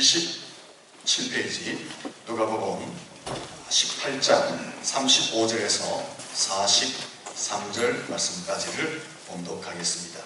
27페이지 누가복음 18장 35절에서 43절 말씀까지를 봉독하겠습니다.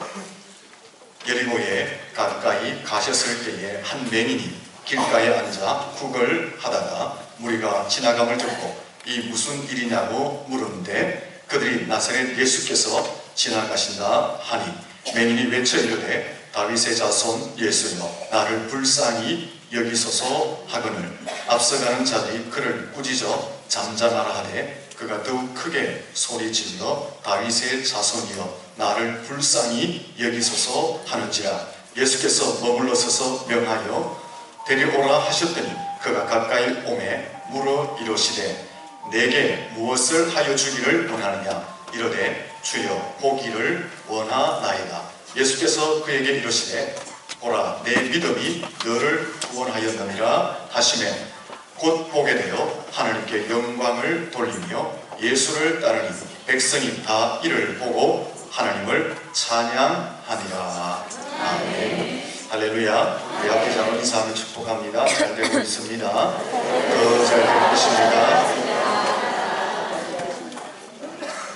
여리고에 가까이 가셨을 때에 한 맹인이 길가에 앉아 국을 하다가 무리가 지나감을 듣고 이 무슨 일이냐고 물었는데 그들이 나사렛 예수께서 지나가신다 하니 맹인이 외쳐 이르되 다윗의 자손 예수여 나를 불쌍히 여기소서 하거늘 앞서가는 자들이 그를 꾸짖어 잠잠하라 하되 그가 더욱 크게 소리질러 다윗의 자손이여 나를 불쌍히 여기소서 하는지라 예수께서 머물러 서서 명하여 데려오라 하셨더니 그가 가까이 오매 물어 이르시되 내게 무엇을 하여 주기를 원하느냐 이르되 주여 보기를 원하나이다. 예수께서 그에게 이르시되 보라 내 믿음이 너를 구원하였느니라 하시매 곧 보게 되어 하나님께 영광을 돌리며 예수를 따르니 백성이 다 이를 보고 하나님을 찬양하니라. 아멘. 할렐루야. 우리 앞에 장로 인사하며 축복합니다. 잘 되고 있습니다. 더 잘 되고 있습니다.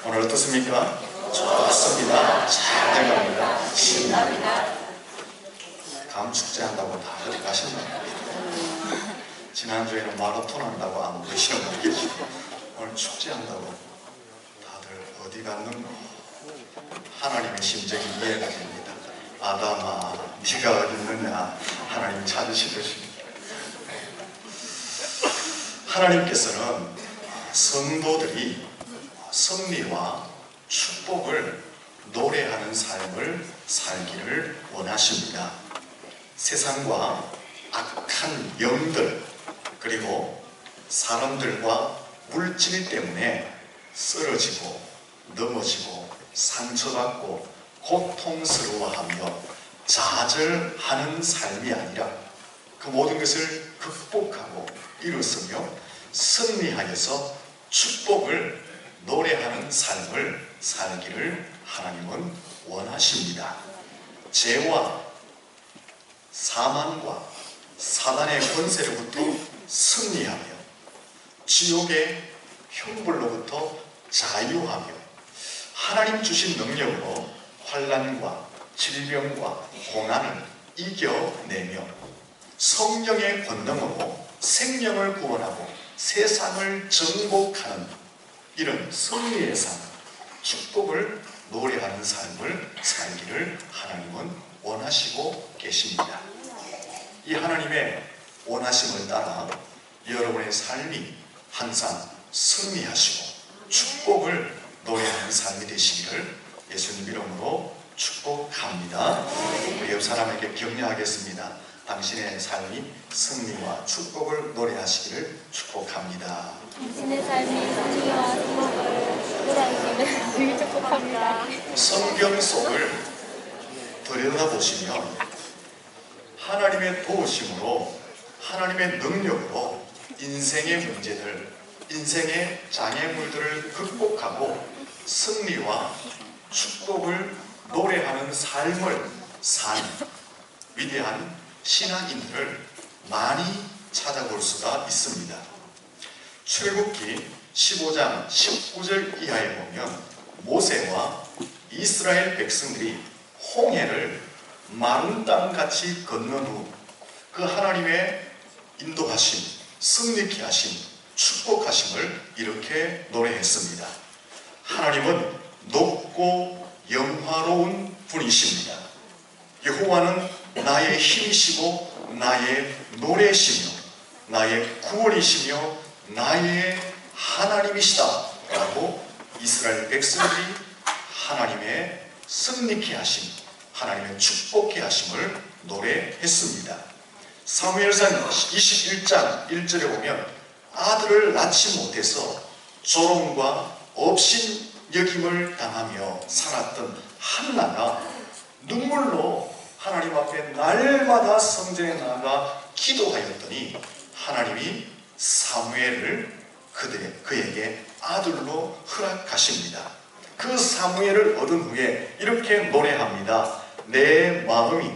오늘 어떻습니까? 좋습니다. 잘 돼갑니다. 신납니다. 다음 축제 한다고 다 어디 가셨나요? 지난주에는 마라톤 한다고 안 오시는 분이 계시고 오늘 축제 한다고 다들 어디 갔는가? 하나님의 심정이 이해가 됩니다. 아담아 네가 어디 있느냐 하나님 찾으시듯이 하나님께서는 성도들이 승리와 축복을 노래하는 삶을 살기를 원하십니다. 세상과 악한 영들 그리고 사람들과 물질 때문에 쓰러지고 넘어지고 상처받고 고통스러워하며 좌절하는 삶이 아니라 그 모든 것을 극복하고 일어서며 승리하여서 축복을 노래하는 삶을 살기를 하나님은 원하십니다. 죄와 사망과 사단의 권세로부터 승리하며 지옥의 형벌로부터 자유하며 하나님 주신 능력으로 환난과 질병과 고난을 이겨내며 성령의 권능으로 생명을 구원하고 세상을 정복하는 이런 승리의 삶, 축복을 노래하는 삶을 살기를 하나님은 원하시고 계십니다. 이 하나님의 원하심을 따라 여러분의 삶이 항상 승리하시고 축복을 노래하는 삶이 되시기를 예수님 이름으로 축복합니다. 우리 옆 사람에게 격려하겠습니다. 당신의 삶이 승리와 축복을 노래하시기를 축복합니다. 당신의 삶이 승리와 축복을 노래하시기를 축복합니다. 성경 속을 들여다보시면 하나님의 도우심으로 하나님의 능력으로 인생의 문제들, 인생의 장애물들을 극복하고 승리와 축복을 노래하는 삶을 산 위대한 신앙인들을 많이 찾아볼 수가 있습니다. 출애굽기 15장 19절 이하에 보면 모세와 이스라엘 백성들이 홍해를 마른 땅같이 건넌 후 그 하나님의 인도하심, 승리케 하심, 축복하심을 이렇게 노래했습니다. 하나님은 높고 영화로운 분이십니다. 여호와는 나의 힘이시고 나의 노래시며 나의 구원이시며 나의 하나님이시다 라고 이스라엘 백성들이 하나님의 승리케 하심, 하나님의 축복케 하심을 노래했습니다. 사무엘상 21장 1절에 보면 아들을 낳지 못해서 조롱과 업신여김을 당하며 살았던 한나가 눈물로 하나님 앞에 날마다 성전에 나가 기도하였더니 하나님이 사무엘을 그에게 아들로 허락하십니다. 그 사무엘을 얻은 후에 이렇게 노래합니다. 내 마음이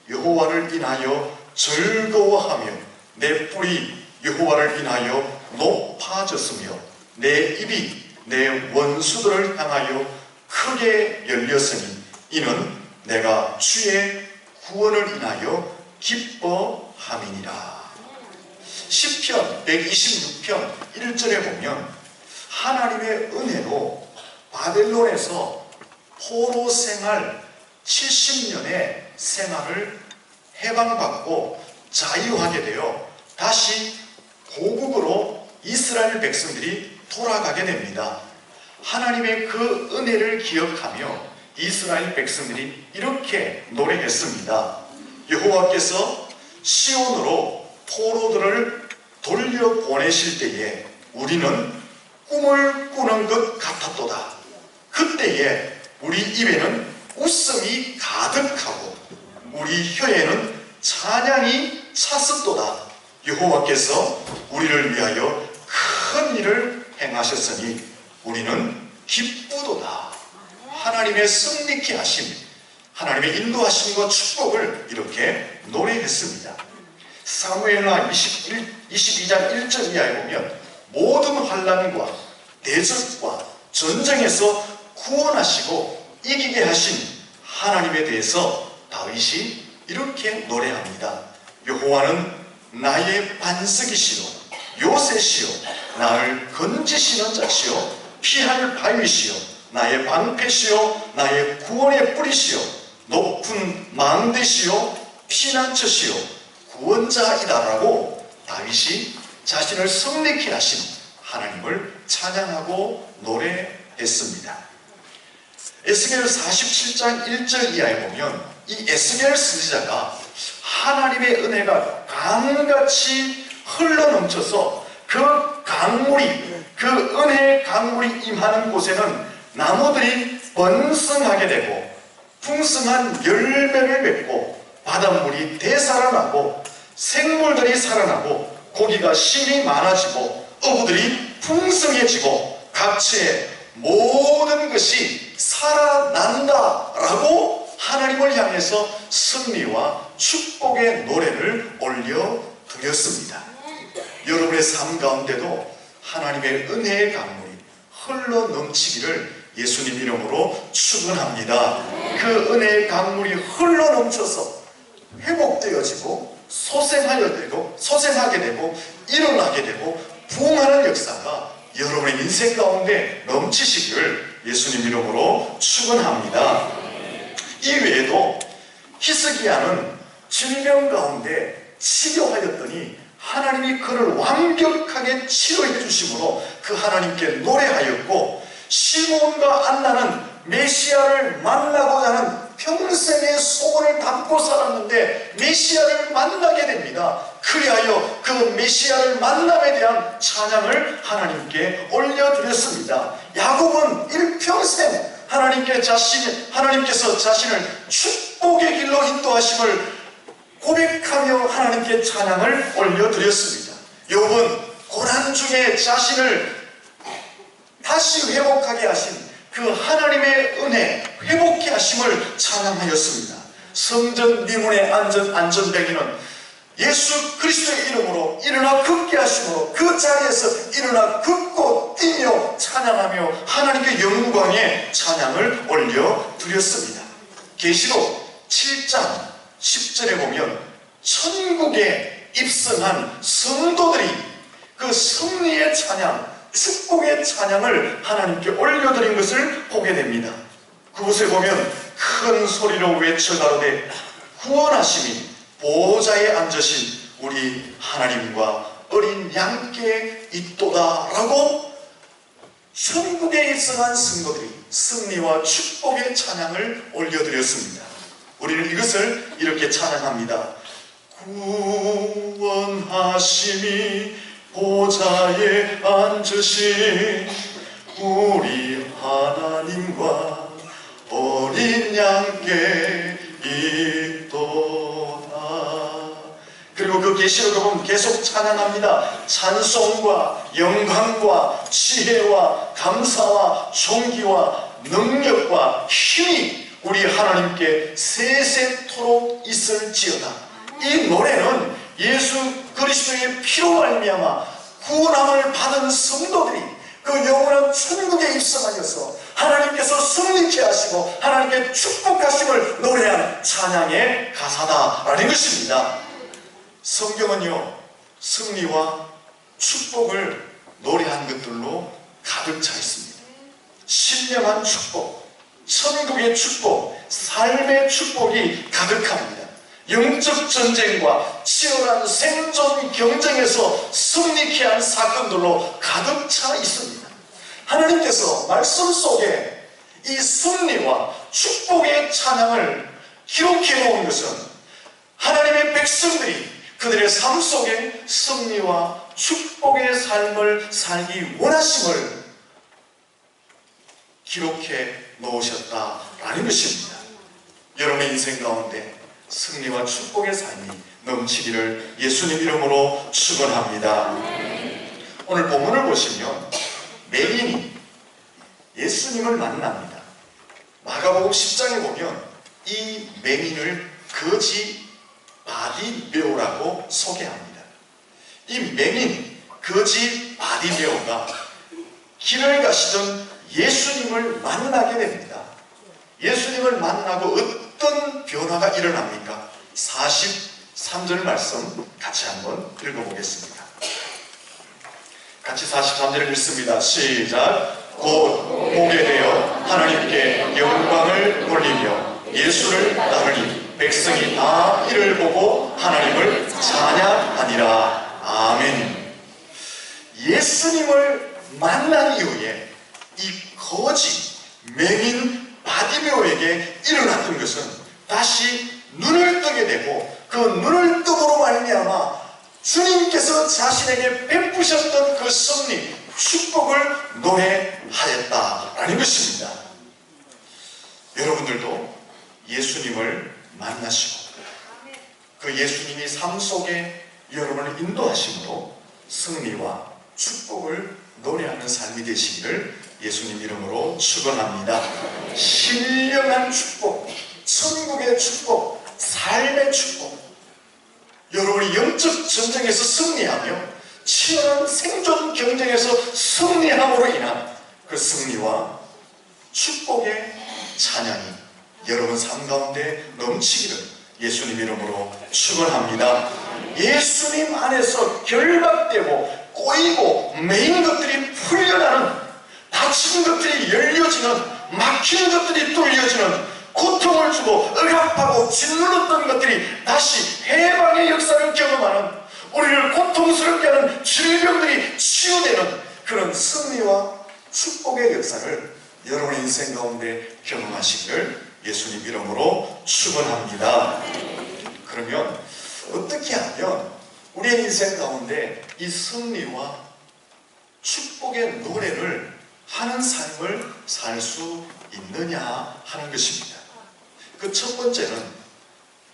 여호와를 인하여 즐거워하며 내 뿔이 여호와를 인하여 높아졌으며 내 입이 내 원수들을 향하여 크게 열렸으니 이는 내가 주의 구원을 인하여 기뻐함이니라. 시편 126편 1절에 보면 하나님의 은혜로 바벨론에서 포로 생활 70년의 생활을 해방받고 자유하게 되어 다시 고국으로 이스라엘 백성들이 돌아가게 됩니다. 하나님의 그 은혜를 기억하며 이스라엘 백성들이 이렇게 노래했습니다. 여호와께서 시온으로 포로들을 돌려보내실 때에 우리는 꿈을 꾸는 것 같았도다. 그때에 우리 입에는 웃음이 가득하고 우리 혀에는 찬양이 찼었도다. 여호와께서 우리를 위하여 큰 일을 행하셨으니 우리는 기쁘도다. 하나님의 승리케 하심, 하나님의 인도하심과 축복을 이렇게 노래했습니다. 사무엘하 22장 1절 이하에 보면 모든 환난과 대적과 전쟁에서 구원하시고 이기게 하신 하나님에 대해서 다윗이 이렇게 노래합니다. 여호와는 나의 반석이시요 요새시요 나를 건지시는 자시요 피할 바위시요 나의 방패시요 나의 구원의 뿌리시요 높은 망대시요 피난처시요 구원자이다라고 다윗이 자신을 성내케 하신 하나님을 찬양하고 노래했습니다. 에스겔 47장 1절 이하에 보면 이 에스겔 선지자가 하나님의 은혜가 강같이 흘러넘쳐서 그 강물이, 그 은혜의 강물이 임하는 곳에는 나무들이 번성하게 되고 풍성한 열매를 맺고 바닷물이 되살아나고 생물들이 살아나고 고기가 심이 많아지고 어부들이 풍성해지고 각처의 모든 것이 살아난다라고 하나님을 향해서 승리와 축복의 노래를 올려드렸습니다. 여러분의 삶 가운데도 하나님의 은혜의 강물이 흘러 넘치기를 예수님 이름으로 축원합니다. 그 은혜의 강물이 흘러 넘쳐서 회복되어지고 소생하게 되고 일어나게 되고 부흥하는 역사가 여러분의 인생 가운데 넘치시기를 예수님 이름으로 축원합니다. 이 외에도 히스기야는 질병 가운데 치료하였더니 하나님이 그를 완벽하게 치료해 주심으로 그 하나님께 노래하였고, 시몬과 안나는 메시아를 만나고자 하는 평생의 소원을 담고 살았는데 메시아를 만나게 됩니다. 그리하여 그 메시아를 만남에 대한 찬양을 하나님께 올려드렸습니다. 야곱은 일평생 하나님께서 자신을 축복의 길로 인도하심을 고백하며 하나님께 찬양을 올려드렸습니다. 욥은 고난 중에 자신을 다시 회복하게 하신 그 하나님의 은혜, 회복케 하심을 찬양하였습니다. 성전 미문의 안전뱅이는 예수 그리스도의 이름으로 일어나 걷게 하심으로 그 자리에서 일어나 걷고 뛰며 찬양하며 하나님께 영광의 찬양을 올려드렸습니다. 계시록 7장 10절에 보면 천국에 입성한 성도들이 그 승리의 찬양, 축복의 찬양을 하나님께 올려드린 것을 보게 됩니다. 그곳에 보면 큰 소리로 외쳐 가로되 구원하심이 보호자에 앉으신 우리 하나님과 어린 양께 있도다 라고 천국에 입성한 성도들이 승리와 축복의 찬양을 올려드렸습니다. 우리는 이것을 이렇게 찬양합니다. 구원하심이 보좌에 앉으신 우리 하나님과 어린 양께 있도다. 그리고 그 계시록에 보면 계속 찬양합니다. 찬송과 영광과 지혜와 감사와 존귀와 능력과 힘이 우리 하나님께 세세토록 있을지어다. 이 노래는 예수 그리스도의 피로 말미암아 구원함을 받은 성도들이 그 영원한 천국에 입성하여서 하나님께서 승리케 하시고 하나님께 축복하심을 노래한 찬양의 가사다라는 것입니다. 성경은요, 승리와 축복을 노래한 것들로 가득 차 있습니다. 신령한 축복, 천국의 축복, 삶의 축복이 가득합니다. 영적 전쟁과 치열한 생존 경쟁에서 승리케 한 사건들로 가득 차 있습니다. 하나님께서 말씀 속에 이 승리와 축복의 찬양을 기록해 놓은 것은 하나님의 백성들이 그들의 삶 속에 승리와 축복의 삶을 살기 원하심을 기록해 놓으셨다라는 것입니다. 여러분의 인생 가운데 승리와 축복의 삶이 넘치기를 예수님 이름으로 축원합니다. 오늘 본문을 보시면 맹인이 예수님을 만납니다. 마가복음 10장에 보면 이 맹인을 거지 바디메오라고 소개합니다. 이 맹인 거지 바디메오가 길을 가시던 예수님을 만나게 됩니다. 예수님을 만나고 어떤 변화가 일어납니까? 43절 말씀 같이 한번 읽어보겠습니다. 같이 43절을 읽습니다. 시작. 곧 보게 되어 하나님께 영광을 돌리며 예수를 따르니 백성이 다 이를 보고 하나님을 찬양하니라. 아멘. 예수님을 만난 이후에 이 거지 맹인 바디메오에게 일어났던 것은 다시 눈을 뜨게 되고 그 눈을 뜸으로 말미암아 주님께서 자신에게 베푸셨던 그 승리, 축복을 노래하였다라는 것입니다. 여러분들도 예수님을 만나시고 그 예수님이 삶 속에 여러분을 인도하심으로 승리와 축복을 노래하는 삶이 되시기를 예수님 이름으로 축원합니다. 신령한 축복, 천국의 축복, 삶의 축복, 여러분이 영적 전쟁에서 승리하며 치열한 생존 경쟁에서 승리함으로 인한 그 승리와 축복의 찬양이 여러분 삶 가운데 넘치기를 예수님 이름으로 축원합니다. 예수님 안에서 결박되고 꼬이고 매인 것들이 풀려나는, 닫힌 것들이 열려지는, 막힌 것들이 뚫려지는, 고통을 주고 억압하고 짓눌렀던 것들이 다시 해방의 역사를 경험하는, 우리를 고통스럽게 하는 질병들이 치유되는 그런 승리와 축복의 역사를 여러분의 인생 가운데 경험하시기를 예수님 이름으로 축원합니다. 그러면 어떻게 하면 우리의 인생 가운데 이 승리와 축복의 노래를 하는 삶을 살 수 있느냐 하는 것입니다. 그 첫 번째는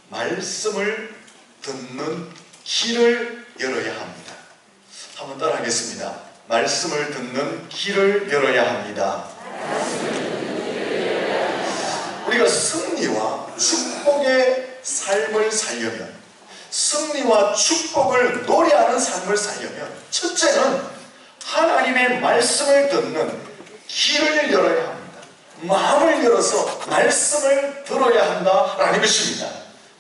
말씀을 듣는 길을 열어야 합니다. 한번 따라 하겠습니다. 말씀을 듣는 길을 열어야 합니다. 우리가 승리와 축복의 삶을 살려면, 승리와 축복을 노래하는 삶을 살려면 첫째는 하나님의 말씀을 듣는 길을 열어야 합니다. 마음을 열어서 말씀을 들어야 한다라는 것입니다.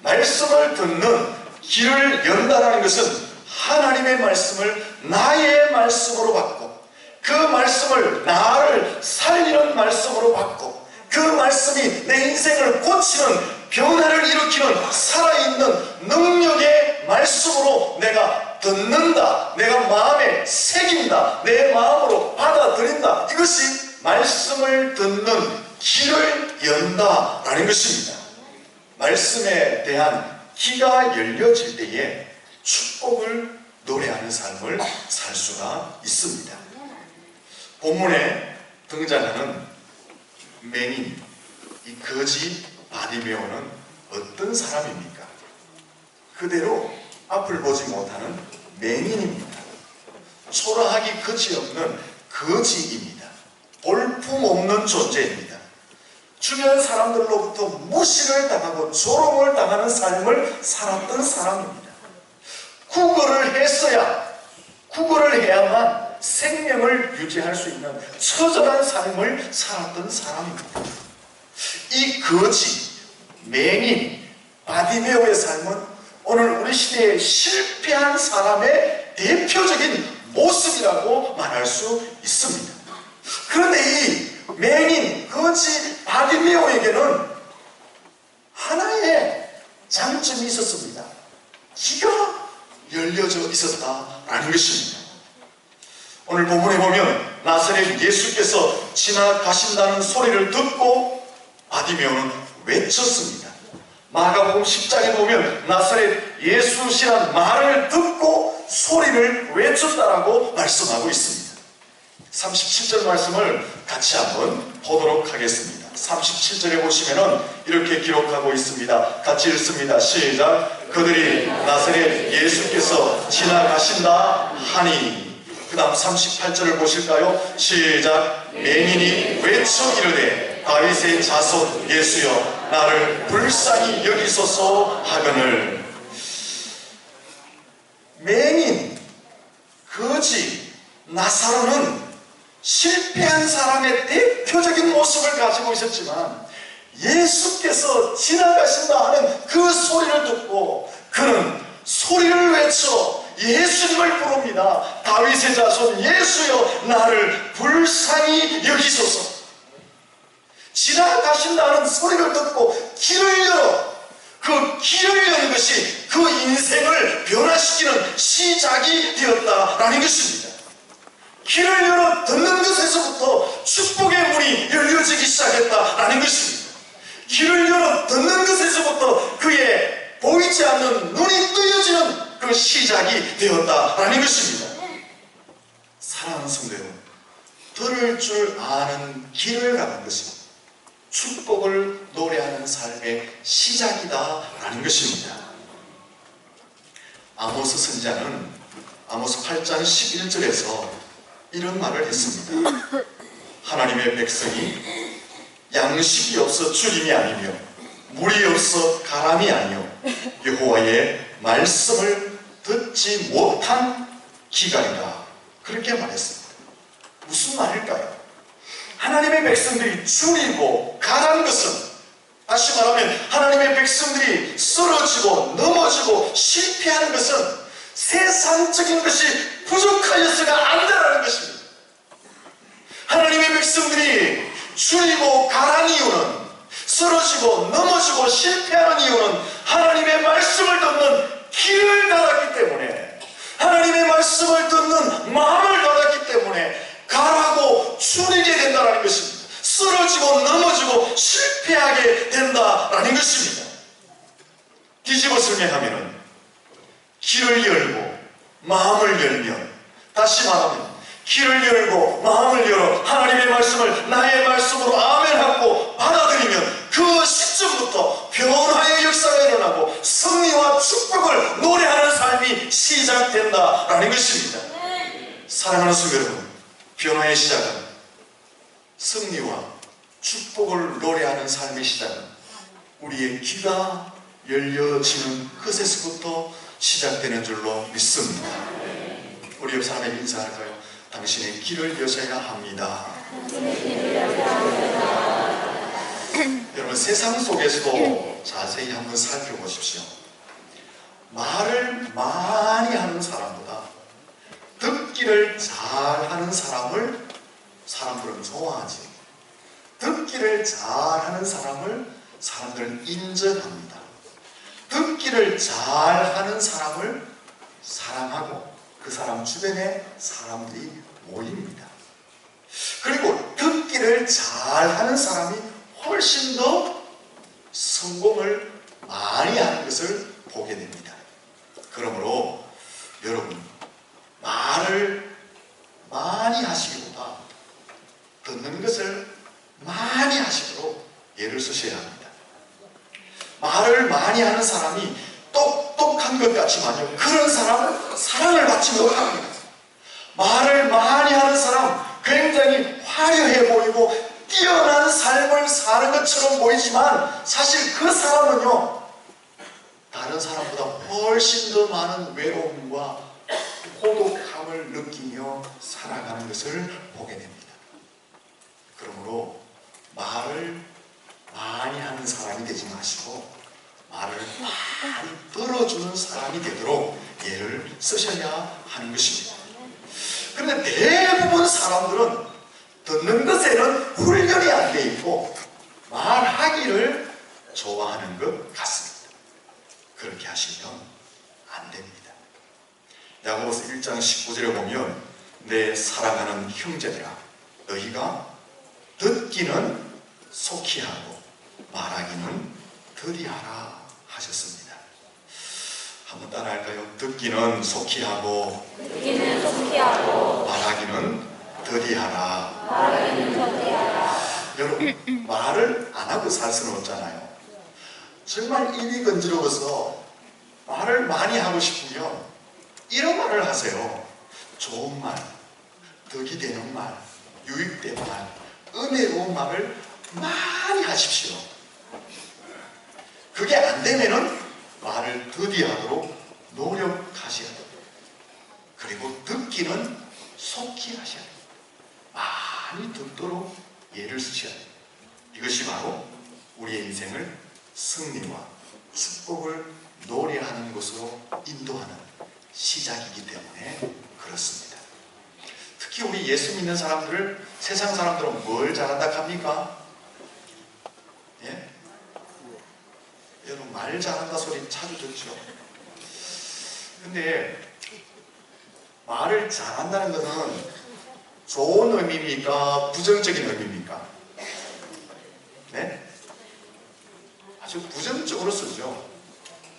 말씀을 듣는 길을 연다라는 것은 하나님의 말씀을 나의 말씀으로 받고 그 말씀을 나를 살리는 말씀으로 받고 그 말씀이 내 인생을 고치는, 변화를 일으키는 살아있는 능력의 말씀으로 내가 듣는다, 내가 마음에 새긴다, 내 마음으로 받아들인다. 이것이 말씀을 듣는 길을 연다라는 것입니다. 말씀에 대한 귀가 열려질 때에 축복을 노래하는 삶을 살 수가 있습니다. 본문에 등장하는 맹인, 이 거지 바디메오는 어떤 사람입니까? 그대로 앞을 보지 못하는 맹인입니다. 초라하기 그지없는 거지입니다. 볼품없는 존재입니다. 주변 사람들로부터 무시를 당하고 조롱을 당하는 삶을 살았던 사람입니다. 구걸을 해야만 생명을 유지할 수 있는 처절한 삶을 살았던 사람입니다. 이 거지, 맹인, 바디메오의 삶은 오늘 우리 시대에 실패한 사람의 대표적인 모습이라고 말할 수 있습니다. 그런데 이 맹인, 거지, 바디메오에게는 하나의 장점이 있었습니다. 귀가 열려져 있었다라는 것입니다. 오늘 본문에 보면 나사렛 예수께서 지나가신다는 소리를 듣고 바디메오는 외쳤습니다. 마가복음 10장에 보면 나사렛 예수시란 말을 듣고 소리를 외쳤다라고 말씀하고 있습니다. 37절 말씀을 같이 한번 보도록 하겠습니다. 37절에 보시면은 이렇게 기록하고 있습니다. 같이 읽습니다. 시작. 그들이 나사렛 예수께서 지나가신다 하니. 그 다음 38절을 보실까요? 시작. 맹인이 외쳐 이르되 다윗의 자손 예수여 나를 불쌍히 여기소서 하거늘. 맹인, 거지, 나사로는 실패한 사람의 대표적인 모습을 가지고 있었지만 예수께서 지나가신다 하는 그 소리를 듣고 그는 소리를 외쳐 예수님을 부릅니다. 다윗의 자손 예수여 나를 불쌍히 여기소서. 지나가신다는 소리를 듣고 길을 열어 그 길을 여는 것이 그 인생을 변화시키는 시작이 되었다라는 것입니다. 길을 열어 듣는 것에서부터 축복의 문이 열려지기 시작했다라는 것입니다. 길을 열어 듣는 것에서부터 그의 보이지 않는 눈이 뜨여지는 그 시작이 되었다라는 것입니다. 사랑하는 성도 여러분, 들을 줄 아는 길을 가는 것입니다. 축복을 노래하는 삶의 시작이다라는 것입니다. 아모스 선지자는 아모스 8장 11절에서 이런 말을 했습니다. 하나님의 백성이 양식이 없어 주림이 아니며 물이 없어 가람이 아니요 여호와의 말씀을 듣지 못한 기간이다. 그렇게 말했습니다. 무슨 말일까요? 하나님의 백성들이 줄이고 가란 것은, 다시 말하면 하나님의 백성들이 쓰러지고 넘어지고 실패하는 것은 세상적인 것이 부족하여서가 안 되라는 것입니다. 하나님의 백성들이 줄이고 가란 이유는, 쓰러지고 넘어지고 실패하는 이유는 하나님의 말씀을 듣는 귀를 닫았기 때문에, 하나님의 말씀을 듣는 마음을 닫았기 때문에 가라고 줄이게 된다는 것입니다. 쓰러지고 넘어지고 실패하게 된다라는 것입니다. 뒤집어 설명하면은 귀를 열고 마음을 열면, 다시 말하면 귀를 열고 마음을 열어 하나님의 말씀을 나의 말씀으로 아멘하고 받아들이면 그 시점부터 변화의 역사가 일어나고 승리와 축복을 노래하는 삶이 시작된다라는 것입니다. 사랑하는 성도 여러분, 변화의 시작은, 승리와 축복을 노래하는 삶의 시작은 우리의 귀가 열려지는 그것에서부터 시작되는 줄로 믿습니다. 우리 옆 사람에게 인사할까요? 당신의 길을 여셔야 합니다. 여러분, 세상 속에서도 자세히 한번 살펴보십시오. 말을 많이 하는 사람보다 듣기를 잘하는 사람을 사람들은 좋아하지. 듣기를 잘하는 사람을 사람들은 인정합니다. 듣기를 잘하는 사람을 사랑하고 그 사람 주변에 사람들이 모입니다. 그리고 듣기를 잘하는 사람이 훨씬 더 성공을 많이 하는 것을 보게 됩니다. 그러므로 여러분, 말을 많이 하시기보다 듣는 것을 많이 하시도록 예를 쓰셔야 합니다. 말을 많이 하는 사람이 똑똑한 것 같지만요, 그런 사람은 사랑을 받지 못합니다. 말을 많이 하는 사람 굉장히 화려해 보이고 뛰어난 삶을 사는 것처럼 보이지만 사실 그 사람은요, 다른 사람보다 훨씬 더 많은 외로움과 고독함을 느끼며 살아가는 것을 보게 됩니다. 그러므로 말을 많이 하는 사람이 되지 마시고 말을 많이 들어주는 사람이 되도록 예를 쓰셔야 하는 것입니다. 그런데 대부분 사람들은 듣는 것에는 훈련이 안 돼 있고 말하기를 좋아하는 것 같습니다. 그렇게 하시면 안 됩니다. 야고보서 1장 19절에 보면 내 사랑하는 형제들아 너희가 듣기는 속히 하고 말하기는 더디하라 하셨습니다. 한번 따라할까요? 듣기는 속히 하고 듣기는 속히 하고 말하기는 더디하라. 말하기는 더디하라. 여러분, 말을 안 하고 살 수는 없잖아요. 정말 입이 건드려서 말을 많이 하고 싶으면 이런 말을 하세요. 좋은 말, 덕이 되는 말, 유익된 말, 은혜로운 말을 많이 하십시오. 그게 안 되면은 말을 더디하도록 노력하셔야 돼요. 그리고 듣기는 속히 하셔야 돼요. 많이 듣도록 예를 쓰셔야 돼요. 이것이 바로 우리의 인생을 승리와 축복을 노래하는 것으로 인도하는 시작이기 때문에 그렇습니다. 특히 우리 예수 믿는 사람들을 세상 사람들은 뭘 잘한다 합니까? 예? 여러분 말 잘한다 소리 자주 듣죠. 근데 말을 잘한다는 것은 좋은 의미입니까? 부정적인 의미입니까? 네? 아주 부정적으로 쓰죠.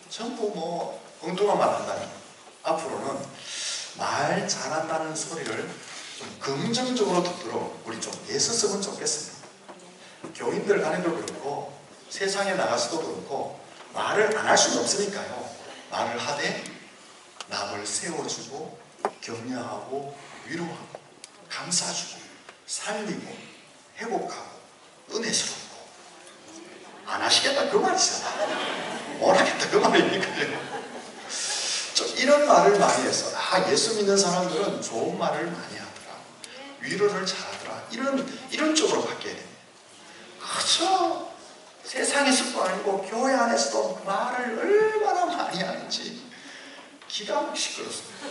전부 뭐 엉뚱한 말 한다는. 앞으로는 말 잘한다는 소리를 좀 긍정적으로 듣도록 우리 좀 애썼으면 좋겠습니다. 교인들 간에도 그렇고 세상에 나가서도 그렇고 말을 안 할 수는 없으니까요. 말을 하되 남을 세워주고 격려하고 위로하고 감싸주고 살리고 회복하고 은혜스럽고 안 하시겠다 그 말이잖아. 뭘 하겠다 그 말입니까? 좀 이런 말을 많이 해서 예수 믿는 사람들은 좋은 말을 많이 하더라, 위로를 잘하더라, 이런 쪽으로 바뀌어야 됩니다. 그저 세상에서도 아니고 교회 안에서도 말을 얼마나 많이 하는지 기가 막히게 그렇습니다.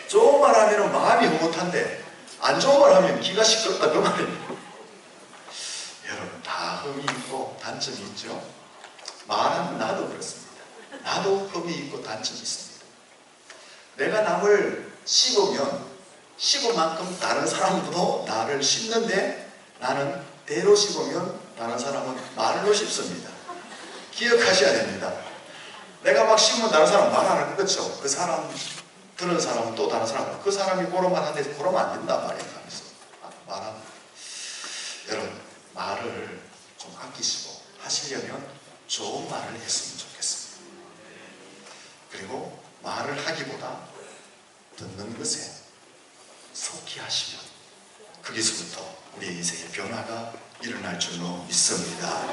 좋은 말 하면 마음이 흐뭇한데 안 좋은 말 하면 기가 시끄럽다 그 말입니다. 여러분 다 흠이 있고 단점이 있죠. 말하는 나도 그렇습니다. 나도 흠이 있고 단점이 있습니다. 내가 남을 씹으면 씹은 만큼 다른 사람도 나를 씹는데 나는 대로 씹으면 다른 사람은 말로 씹습니다. 기억하셔야 됩니다. 내가 막 씹으면 다른 사람 말 안 하는 거죠. 그 사람 들은 사람은 또 다른 사람, 그 사람이 고로만 하는데 고로면 안 된단 말이에요. 하면서 말하는. 여러분 말을 좀 아끼시고 하시려면 좋은 말을 했으면 좋겠습니다. 그리고 말을 하기보다 듣는 것에 속히 하시면 거기서부터 우리의 인생의 변화가 일어날 줄로 믿습니다.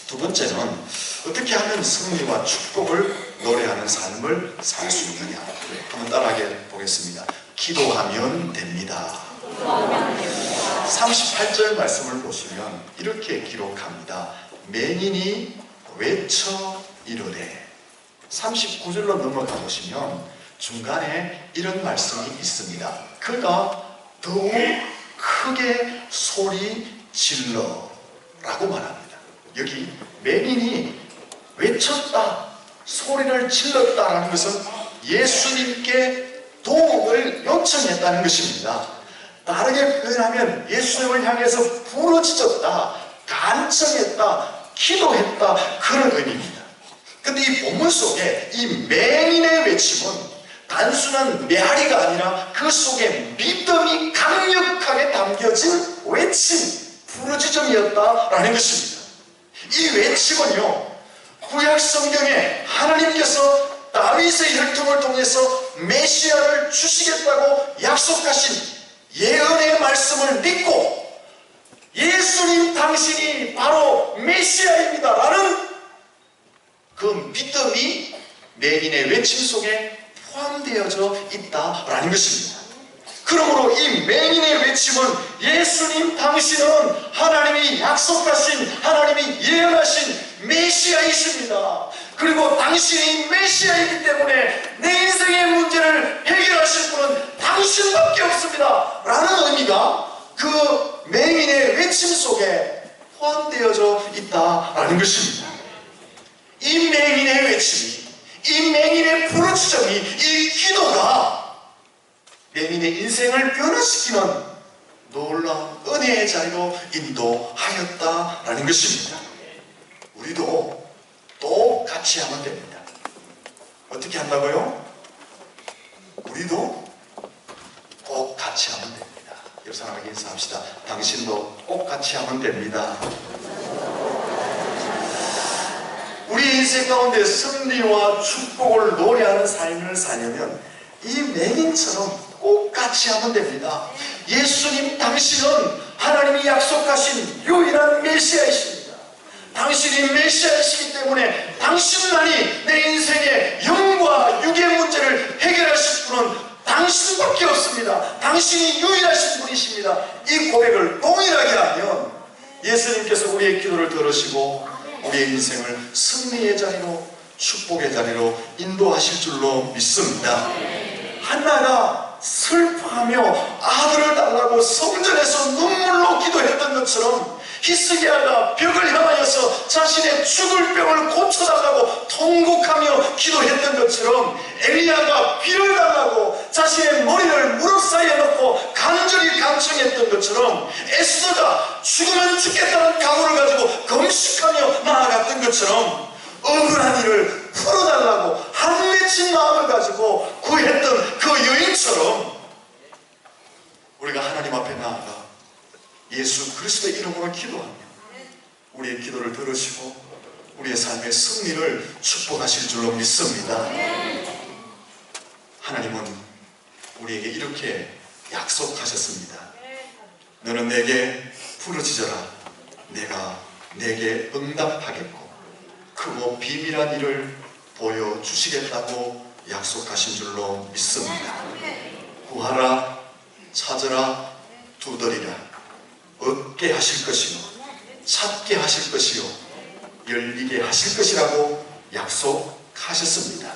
두 번째는 어떻게 하면 승리와 축복을 노래하는 삶을 살 수 있느냐. 한번 따라하게 보겠습니다. 기도하면 됩니다. 38절 말씀을 보시면 이렇게 기록합니다. 맹인이 외쳐 이르되. 39절로 넘어가 보시면 중간에 이런 말씀이 있습니다. 그가 더욱 크게 소리 질러 라고 말합니다. 여기 맹인이 외쳤다, 소리를 질렀다라는 것은 예수님께 도움을 요청했다는 것입니다. 다르게 표현하면 예수님을 향해서 부르짖었다, 간청했다, 기도했다, 그런 의미입니다. 근데 이 본문 속에 이 맹인의 외침은 단순한 메아리가 아니라 그 속에 믿음이 강력하게 담겨진 외침, 부르짖음이었다라는 것입니다. 이 외침은요, 구약 성경에 하나님께서 다윗의 혈통을 통해서 메시아를 주시겠다고 약속하신 예언의 말씀을 믿고 예수님 당신이 바로 메시아입니다 라는 그 믿음이 맹인의 외침 속에 포함되어져 있다라는 것입니다. 그러므로 이 맹인의 외침은 예수님 당신은 하나님이 약속하신, 하나님이 예언하신 메시아이십니다. 그리고 당신이 메시아이기 때문에 내 인생의 문제를 해결하실 분은 당신밖에 없습니다 라는 의미가 그 맹인의 외침 속에 포함되어져 있다라는 것입니다. 이 맹인의 외침이, 이 맹인의 부르짖음이, 이 기도가 맹인의 인생을 변화시키는 놀라운 은혜의 자리로 인도하였다라는 것입니다. 우리도 똑같이 하면 됩니다. 어떻게 한다고요? 우리도 꼭 같이 하면 됩니다. 옆 사람에게 인사합시다. 당신도 꼭 같이 하면 됩니다. 우리 인생 가운데 승리와 축복을 노래하는 삶을 사려면 이 맹인처럼 꼭 같이 하면 됩니다. 예수님 당신은 하나님이 약속하신 유일한 메시아이십니다. 당신이 메시아이시기 때문에 당신만이 내 인생의 영과 육의 문제를 해결하실 분은 당신밖에 없습니다. 당신이 유일하신 분이십니다. 이 고백을 동일하게 하면 예수님께서 우리의 기도를 들으시고 우리의 인생을 승리의 자리로, 축복의 자리로 인도하실 줄로 믿습니다. 한나가 슬퍼하며 아들을 달라고 성전에서 눈물로 기도했던 것처럼 히스기야가 벽을 향하여서 자신의 죽을 병을 고쳐달라고 통곡하며 기도했던 것처럼 엘리야가 비를 달라고 자신의 머리를 무릎 사이에 넣고 간절히 간청했던 것처럼 에스더가 죽으면 죽겠다는 각오를 가지고 금식하며 나아갔던 것처럼 억울한 일을 풀어달라고 한 맺힌 마음을 가지고 구했던 그 여인처럼 우리가 하나님 앞에 나아가 예수 그리스도의 이름으로 기도하며 우리의 기도를 들으시고 우리의 삶의 승리를 축복하실 줄로 믿습니다. 하나님은 우리에게 이렇게 약속하셨습니다. 너는 내게 부르짖어라. 내가 내게 응답하겠고 크고 비밀한 일을 보여주시겠다고 약속하신 줄로 믿습니다. 구하라, 찾으라, 두드리라. 얻게 하실 것이요 찾게 하실 것이요 열리게 하실 것이라고 약속하셨습니다.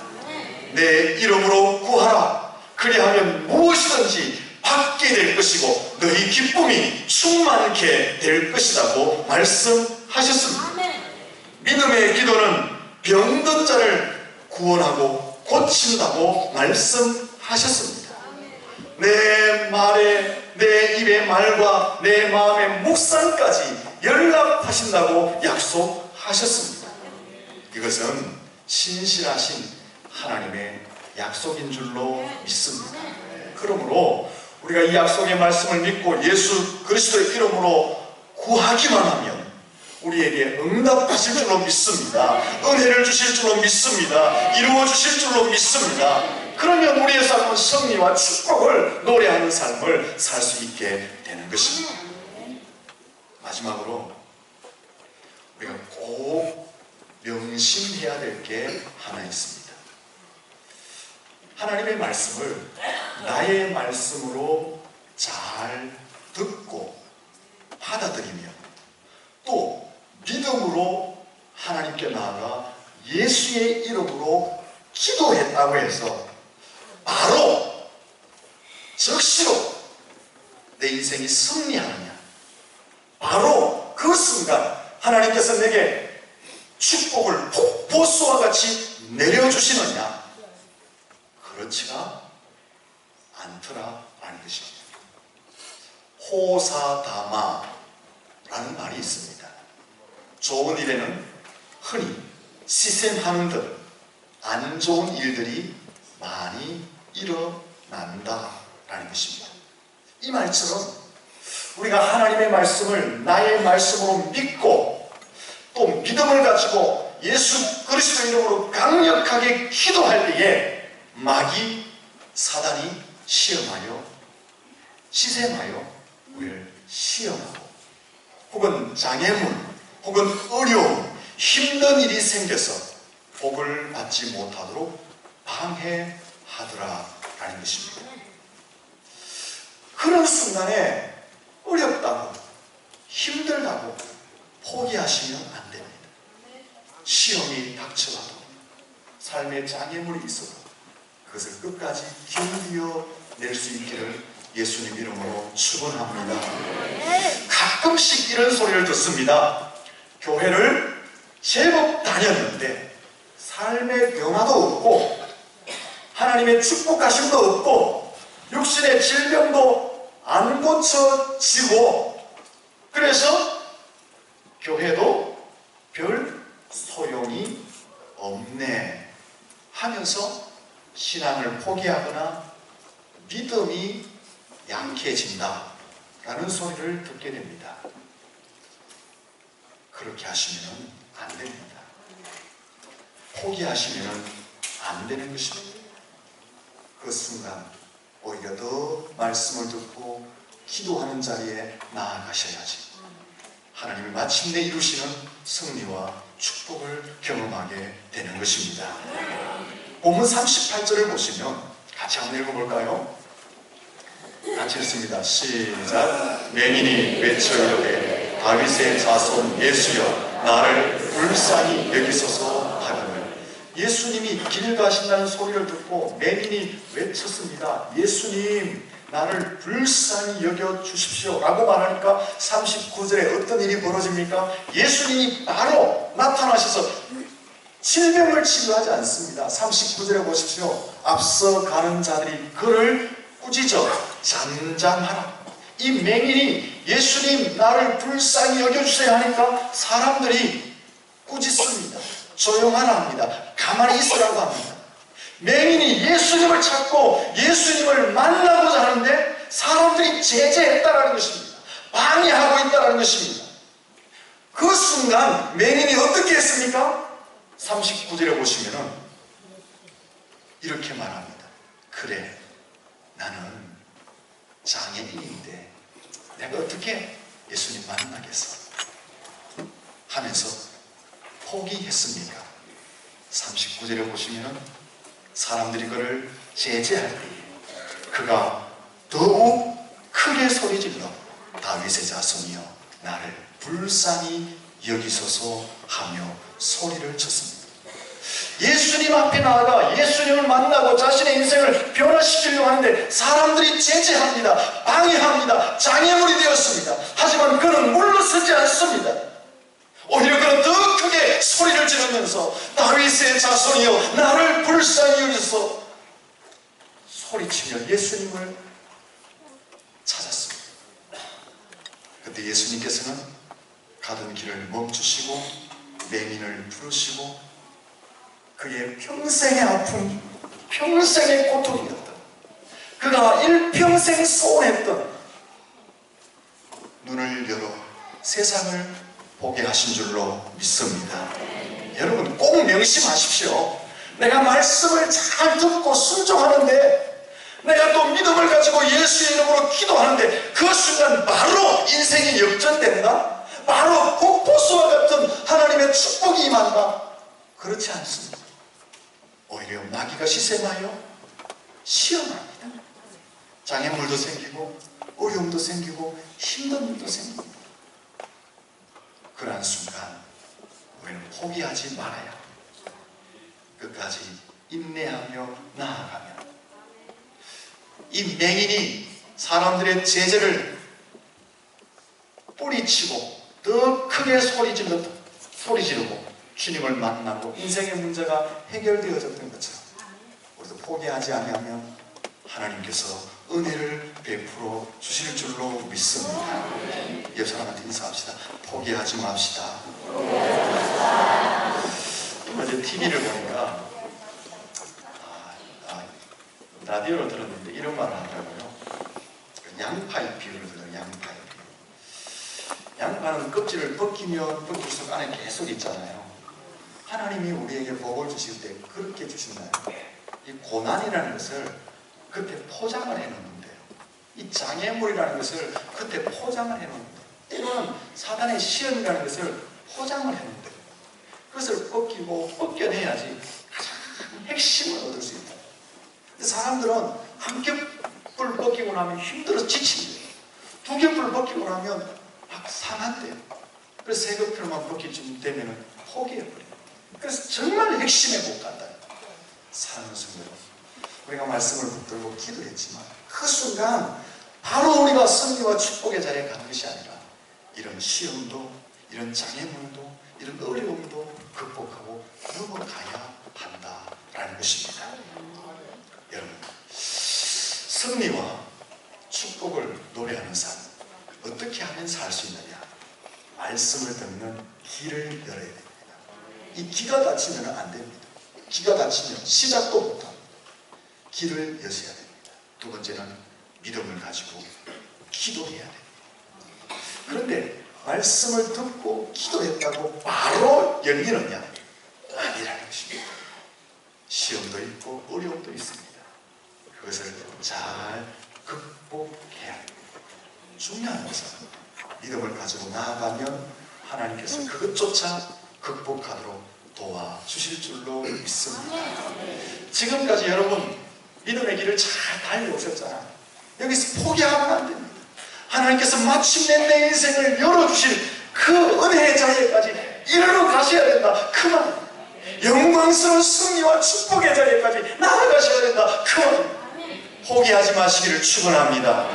내 이름으로 구하라. 그리하면 무엇이든지 받게 될 것이고 너희 기쁨이 충만케 될 것이라고 말씀하셨습니다. 믿음의 기도는 병든 자를 구원하고 고친다고 말씀하셨습니다. 내 말에, 내 입의 말과 내 마음의 묵상까지 연락하신다고 약속하셨습니다. 이것은 신실하신 하나님의 약속인 줄로 믿습니다. 그러므로 우리가 이 약속의 말씀을 믿고 예수 그리스도의 이름으로 구하기만 하면 우리에게 응답하실 줄로 믿습니다. 은혜를 주실 줄로 믿습니다. 이루어 주실 줄로 믿습니다. 그러면 우리의 삶은 승리와 축복을 노래하는 삶을 살 수 있게 되는 것입니다. 마지막으로 우리가 꼭 명심해야 될 게 하나 있습니다. 하나님의 말씀을 나의 말씀으로 잘 듣고 받아들이며 또 믿음으로 하나님께 나아가 예수의 이름으로 기도했다고 해서 바로 즉시로 내 인생이 승리하느냐, 바로 그 순간 하나님께서 내게 축복을 폭포수와 같이 내려주시느냐, 그렇지가 않더라라는 것입니다. 호사다마라는 말이 있습니다. 좋은 일에는 흔히 시샘하는 듯 안 좋은 일들이 많이 일어난다라는 것입니다. 이 말처럼 우리가 하나님의 말씀을 나의 말씀으로 믿고 또 믿음을 가지고 예수 그리스도 이름으로 강력하게 기도할 때에 마귀 사단이 시험하여 시샘하여 우리를 시험하고 혹은 장애물, 혹은 어려움, 힘든 일이 생겨서 복을 받지 못하도록 방해하더라라는 것입니다. 그런 순간에 어렵다고, 힘들다고 포기하시면 안 됩니다. 시험이 닥쳐와도, 삶의 장애물이 있어도 그것을 끝까지 견디어낼 수 있기를 예수님 이름으로 축원합니다. 가끔씩 이런 소리를 듣습니다. 교회를 제법 다녔는데 삶의 변화도 없고 하나님의 축복하심도 없고 육신의 질병도 안 고쳐지고, 그래서 교회도 별 소용이 없네 하면서 신앙을 포기하거나 믿음이 약해진다 라는 소리를 듣게 됩니다. 그렇게 하시면 안 됩니다. 포기하시면 안 되는 것입니다. 그 순간 오히려 더 말씀을 듣고 기도하는 자리에 나아가셔야지 하나님이 마침내 이루시는 승리와 축복을 경험하게 되는 것입니다. 본문 38절을 보시면 같이 한번 읽어볼까요? 같이 읽습니다. 시작. 맹인이 외쳐 이르되 다윗의 자손 예수여 나를 불쌍히 여기소서 하거늘. 예수님이 길 가신다는 소리를 듣고 맹인이 외쳤습니다. 예수님 나를 불쌍히 여겨주십시오 라고 말하니까 39절에 어떤 일이 벌어집니까? 예수님이 바로 나타나셔서 질병을 치료하지 않습니다. 39절에 보십시오. 앞서 가는 자들이 그를 꾸짖어 잠잠하라. 이 맹인이 예수님 나를 불쌍히 여겨주세요 하니까 사람들이 꾸짖습니다. 조용하라 합니다. 가만히 있으라고 합니다. 맹인이 예수님을 찾고 예수님을 만나고자 하는데 사람들이 제재했다라는 것입니다. 방해하고 있다라는 것입니다. 그 순간 맹인이 어떻게 했습니까? 39절에 보시면은 이렇게 말합니다. 그래, 나는 장애인인데 내가 어떻게 예수님 만나겠어? 하면서 포기했습니까? 39절에 보시면은 사람들이 그를 제재할 때에 그가 더욱 크게 소리질러 다윗의 자손이여 나를 불쌍히 여기소서 하며 소리를 쳤습니다. 예수님 앞에 나아가 예수님을 만나고 자신의 인생을 변화시키려고 하는데 사람들이 제재합니다. 방해합니다. 장애물이 되었습니다. 하지만 그는 물러서지 않습니다. 오히려 그는 더 크게 소리를 지르면서 다윗의 자손이여 나를 불쌍히 여기소서 소리치며 예수님을 찾았습니다. 그때 예수님께서는 가던 길을 멈추시고 맹인을 부르시고 그의 평생의 아픔, 평생의 고통이었던, 그가 일평생 소원했던 눈을 열어 세상을 보게 하신 줄로 믿습니다. 여러분 꼭 명심하십시오. 내가 말씀을 잘 듣고 순종하는데, 내가 또 믿음을 가지고 예수의 이름으로 기도하는데 그 순간 바로 인생이 역전된다? 바로 폭포수와 같은 하나님의 축복이 임한다? 그렇지 않습니다. 오히려 마귀가 시샘하여 시험합니다. 장애물도 생기고 어려움도 생기고 힘든 일도 생깁니다. 그러한 순간 우리는 포기하지 말아야 끝까지 인내하며 나아가며, 이 맹인이 사람들의 제재를 뿌리치고 더 크게 소리 지르고 주님을 만나고 인생의 문제가 해결되어졌던 것처럼 우리도 포기하지 아니하면 하나님께서 은혜를 베풀어 주실 줄로 믿습니다. 옆 사람한테 인사합시다. 포기하지 맙시다. 어제 TV를 보니까 라디오로 들었는데 이런 말을 하더라고요. 양파의 비유를 들어요. 양파의 비유. 양파는 껍질을 벗기면 벗길수록 안에 계속 있잖아요. 하나님이 우리에게 복을 주실 때 그렇게 주신다는 거예요. 이 고난이라는 것을 그때 포장을 해놓는데요. 이 장애물이라는 것을 그때 포장을 해놓는데요. 때로는 사단의 시험이라는 것을 포장을 했는데 그것을 벗겨내야지 가장 핵심을 얻을 수 있다. 사람들은 한 겹불 벗기고 나면 힘들어 지친대요. 두 겹불 벗기고 나면 막 상한대요. 그래서 세 겹불만 벗길 쯤 되면 포기해버려요. 그래서 정말 핵심에 못 간다. 사랑하는 성도 여러분, 우리가 말씀을 붙들고 기도했지만 그 순간 바로 우리가 승리와 축복의 자리에 가는 것이 아니라 이런 시험도, 이런 장애물도, 이런 어려움도 극복하고 넘어가야 한다라는 것입니다. 여러분, 승리와 축복을 노래하는 삶 어떻게 하면 살 수 있느냐? 말씀을 듣는 길을 열어야 됩니다. 이 귀가 닫히면 안 됩니다. 귀가 닫히면 시작도 못합니다. 길을 여셔야 됩니다. 두 번째는 믿음을 가지고 기도해야 됩니다. 그런데 말씀을 듣고 기도했다고 바로 열리느냐? 아니라는 것입니다. 시험도 있고 어려움도 있습니다. 그것을 잘 극복해야 합니다. 중요한 것은 믿음을 가지고 나아가면 하나님께서 그것조차 극복하도록 도와주실 줄로 믿습니다. 지금까지 여러분 믿음의 길을 잘 달려오셨잖아요. 여기서 포기하면 안 됩니다. 하나님께서 마침내 내 인생을 열어주실 그 은혜의 자리에까지 이르러 가셔야 된다. 그만. 영광스러운 승리와 축복의 자리에까지 나아가셔야 된다. 그만. 포기하지 마시기를 축원합니다.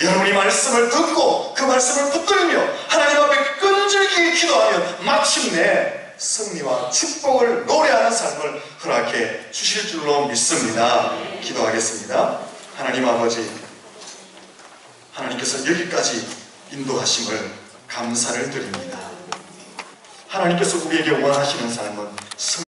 여러분이 말씀을 듣고 그 말씀을 붙들며 하나님 앞에 끈질기게 기도하면 마침내 승리와 축복을 노래하는 삶을 허락해 주실 줄로 믿습니다. 기도하겠습니다. 하나님 아버지, 하나님께서 여기까지 인도하심을 감사를 드립니다. 하나님께서 우리에게 원하시는 삶은